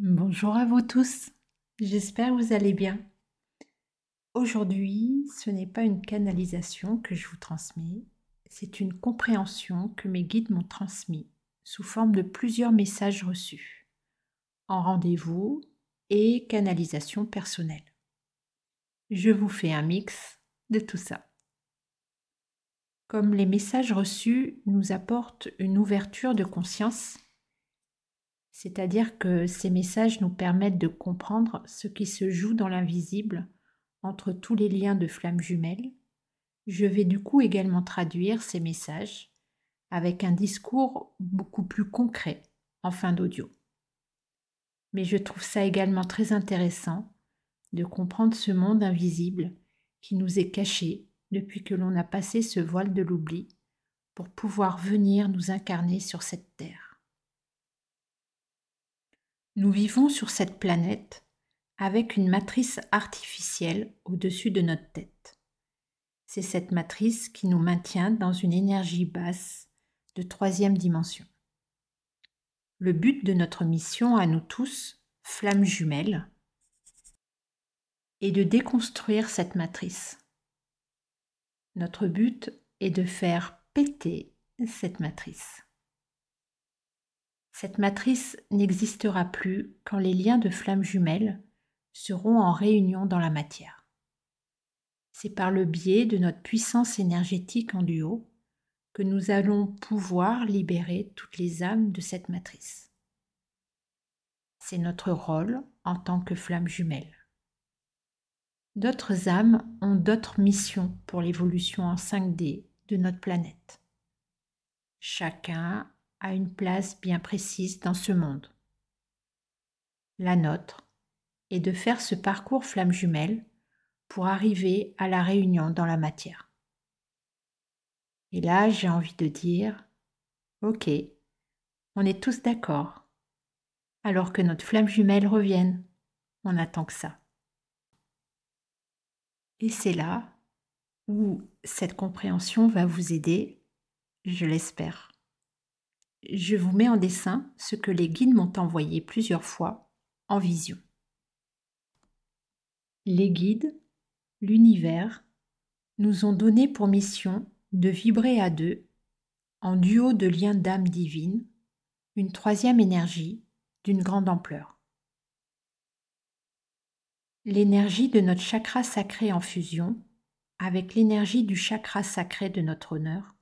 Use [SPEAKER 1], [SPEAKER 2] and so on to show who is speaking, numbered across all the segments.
[SPEAKER 1] Bonjour à vous tous, j'espère que vous allez bien. Aujourd'hui, ce n'est pas une canalisation que je vous transmets, c'est une compréhension que mes guides m'ont transmise sous forme de plusieurs messages reçus, en rendez-vous et canalisation personnelle. Je vous fais un mix de tout ça. Comme les messages reçus nous apportent une ouverture de conscience, c'est-à-dire que ces messages nous permettent de comprendre ce qui se joue dans l'invisible entre tous les liens de flammes jumelles, je vais du coup également traduire ces messages avec un discours beaucoup plus concret en fin d'audio. Mais je trouve ça également très intéressant de comprendre ce monde invisible qui nous est caché depuis que l'on a passé ce voile de l'oubli pour pouvoir venir nous incarner sur cette terre. Nous vivons sur cette planète avec une matrice artificielle au-dessus de notre tête. C'est cette matrice qui nous maintient dans une énergie basse de troisième dimension. Le but de notre mission à nous tous, flammes jumelles, est de déconstruire cette matrice. Notre but est de faire péter cette matrice. Cette matrice n'existera plus quand les liens de flammes jumelles seront en réunion dans la matière. C'est par le biais de notre puissance énergétique en duo que nous allons pouvoir libérer toutes les âmes de cette matrice. C'est notre rôle en tant que flammes jumelles. D'autres âmes ont d'autres missions pour l'évolution en 5D de notre planète. Chacun a une place bien précise dans ce monde. La nôtre est de faire ce parcours flamme jumelle pour arriver à la réunion dans la matière. Et là, j'ai envie de dire, ok, on est tous d'accord, alors que notre flamme jumelle revienne. On attend que ça. Et c'est là où cette compréhension va vous aider, je l'espère. Je vous mets en dessin ce que les guides m'ont envoyé plusieurs fois en vision. Les guides, l'univers, nous ont donné pour mission de vibrer à deux, en duo de liens d'âme divine, une troisième énergie d'une grande ampleur. L'énergie de notre chakra sacré en fusion avec l'énergie du chakra sacré de notre honneur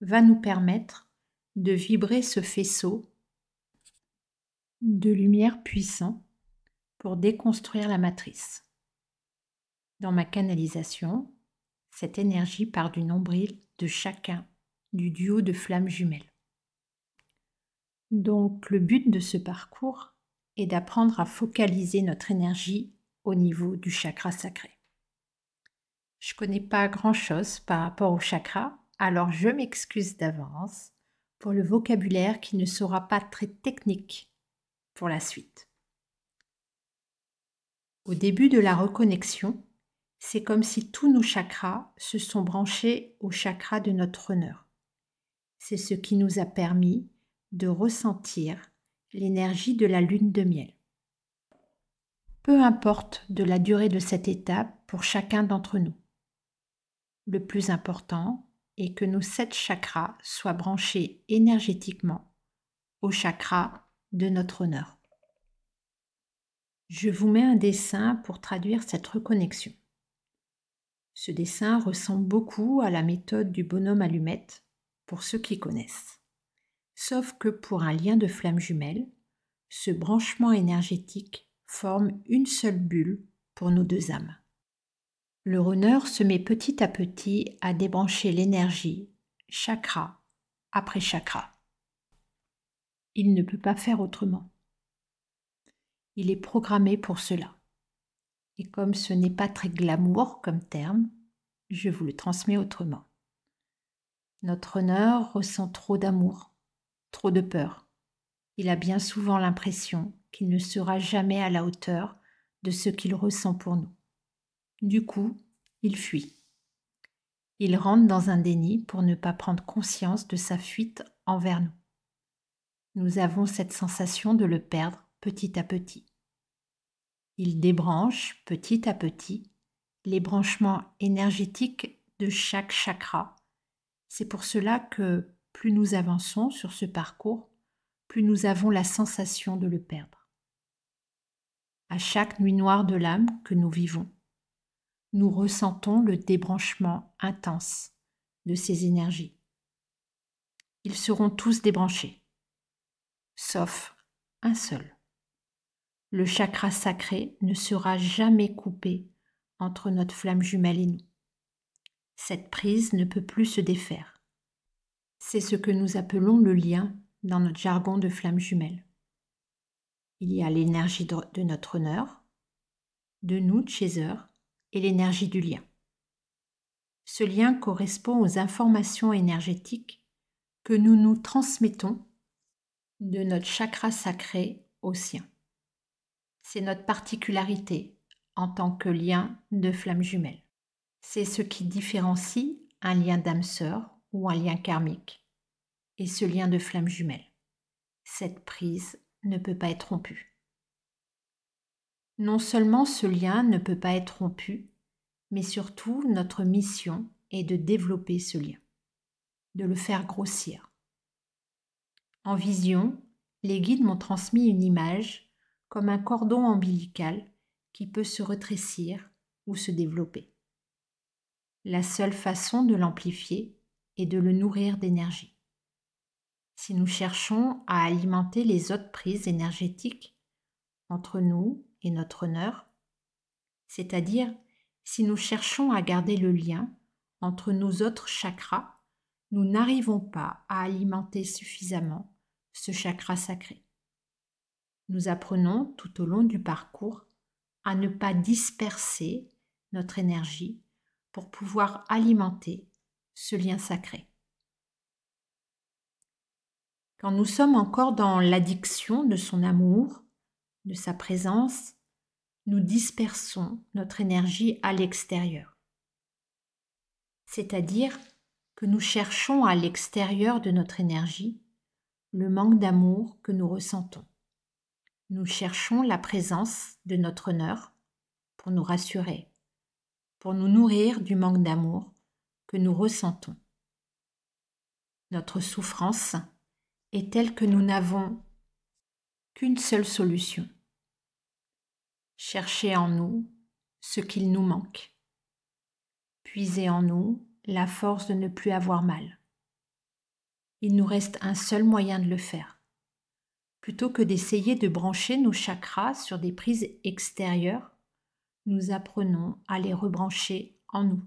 [SPEAKER 1] va nous permettre de vibrer ce faisceau de lumière puissant pour déconstruire la matrice. Dans ma canalisation, cette énergie part du nombril de chacun du duo de flammes jumelles. Donc le but de ce parcours est d'apprendre à focaliser notre énergie au niveau du chakra sacré. Je ne connais pas grand-chose par rapport au chakra, alors je m'excuse d'avance pour le vocabulaire qui ne sera pas très technique pour la suite. Au début de la reconnexion, c'est comme si tous nos chakras se sont branchés au chakra de notre honneur. C'est ce qui nous a permis de ressentir l'énergie de la lune de miel. Peu importe de la durée de cette étape pour chacun d'entre nous. Le plus important est que nos 7 chakras soient branchés énergétiquement au chakra de notre honneur. Je vous mets un dessin pour traduire cette reconnexion. Ce dessin ressemble beaucoup à la méthode du bonhomme allumette, pour ceux qui connaissent. Sauf que pour un lien de flamme jumelle, ce branchement énergétique forme une seule bulle pour nos deux âmes. Le runner se met petit à petit à débrancher l'énergie, chakra après chakra. Il ne peut pas faire autrement. Il est programmé pour cela. Et comme ce n'est pas très glamour comme terme, je vous le transmets autrement. Notre honneur ressent trop d'amour, trop de peur. Il a bien souvent l'impression qu'il ne sera jamais à la hauteur de ce qu'il ressent pour nous. Du coup, il fuit. Il rentre dans un déni pour ne pas prendre conscience de sa fuite envers nous. Nous avons cette sensation de le perdre petit à petit. Il débranche petit à petit les branchements énergétiques de chaque chakra. C'est pour cela que plus nous avançons sur ce parcours, plus nous avons la sensation de le perdre. À chaque nuit noire de l'âme que nous vivons, nous ressentons le débranchement intense de ces énergies. Ils seront tous débranchés, sauf un seul. Le chakra sacré ne sera jamais coupé entre notre flamme jumelle et nous. Cette prise ne peut plus se défaire. C'est ce que nous appelons le lien dans notre jargon de flamme jumelle. Il y a l'énergie de notre honneur, de nous, Chaser, et l'énergie du lien. Ce lien correspond aux informations énergétiques que nous nous transmettons de notre chakra sacré au sien. C'est notre particularité en tant que lien de flamme jumelle. C'est ce qui différencie un lien d'âme sœur ou un lien karmique et ce lien de flamme jumelle. Cette prise ne peut pas être rompue. Non seulement ce lien ne peut pas être rompu, mais surtout notre mission est de développer ce lien, de le faire grossir. En vision, les guides m'ont transmis une image comme un cordon ombilical qui peut se rétrécir ou se développer. La seule façon de l'amplifier est de le nourrir d'énergie. Si nous cherchons à alimenter les autres prises énergétiques entre nous et notre honneur, c'est-à-dire si nous cherchons à garder le lien entre nos autres chakras, nous n'arrivons pas à alimenter suffisamment ce chakra sacré. Nous apprenons tout au long du parcours à ne pas disperser notre énergie pour pouvoir alimenter ce lien sacré. Quand nous sommes encore dans l'addiction de son amour, de sa présence, nous dispersons notre énergie à l'extérieur. C'est-à-dire que nous cherchons à l'extérieur de notre énergie le manque d'amour que nous ressentons. Nous cherchons la présence de notre honneur pour nous rassurer, pour nous nourrir du manque d'amour que nous ressentons. Notre souffrance est telle que nous n'avons qu'une seule solution. Chercher en nous ce qu'il nous manque. Puiser en nous la force de ne plus avoir mal. Il nous reste un seul moyen de le faire. Plutôt que d'essayer de brancher nos chakras sur des prises extérieures, nous apprenons à les rebrancher en nous.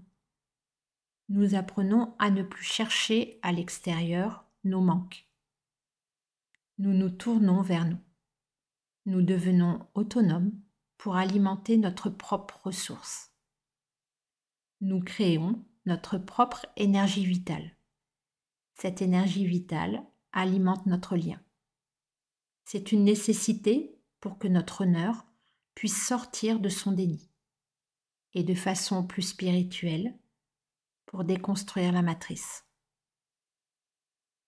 [SPEAKER 1] Nous apprenons à ne plus chercher à l'extérieur nos manques. Nous nous tournons vers nous. Nous devenons autonomes pour alimenter notre propre ressource. Nous créons notre propre énergie vitale. Cette énergie vitale alimente notre lien. C'est une nécessité pour que notre honneur puisse sortir de son déni et de façon plus spirituelle pour déconstruire la matrice.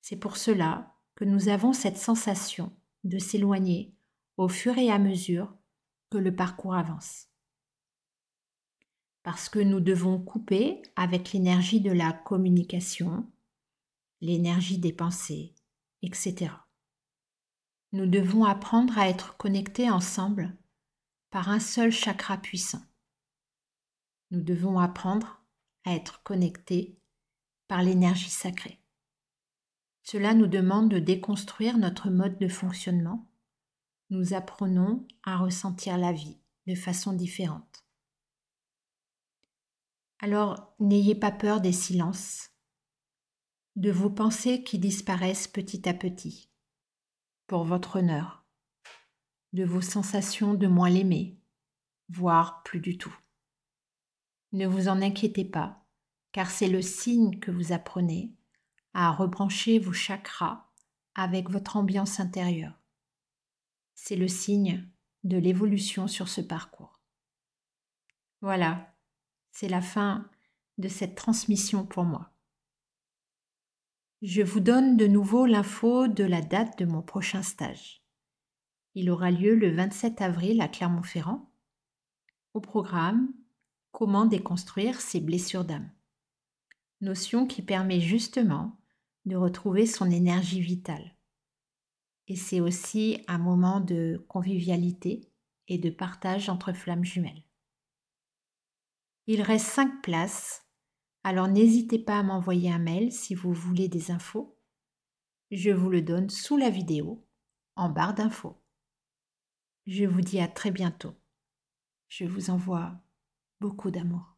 [SPEAKER 1] C'est pour cela que nous avons cette sensation de s'éloigner au fur et à mesure que le parcours avance. Parce que nous devons couper avec l'énergie de la communication, l'énergie des pensées, etc. Nous devons apprendre à être connectés ensemble par un seul chakra puissant. Nous devons apprendre à être connectés par l'énergie sacrée. Cela nous demande de déconstruire notre mode de fonctionnement. Nous apprenons à ressentir la vie de façon différente. Alors, n'ayez pas peur des silences, de vos pensées qui disparaissent petit à petit, pour votre honneur, de vos sensations de moins l'aimer, voire plus du tout. Ne vous en inquiétez pas, car c'est le signe que vous apprenez à rebrancher vos chakras avec votre ambiance intérieure. C'est le signe de l'évolution sur ce parcours. Voilà, c'est la fin de cette transmission pour moi. Je vous donne de nouveau l'info de la date de mon prochain stage. Il aura lieu le 27 avril à Clermont-Ferrand. Au programme, comment déconstruire ses blessures d'âme. Notion qui permet justement de retrouver son énergie vitale. Et c'est aussi un moment de convivialité et de partage entre flammes jumelles. Il reste 5 places, alors n'hésitez pas à m'envoyer un mail si vous voulez des infos. Je vous le donne sous la vidéo, en barre d'infos. Je vous dis à très bientôt. Je vous envoie beaucoup d'amour.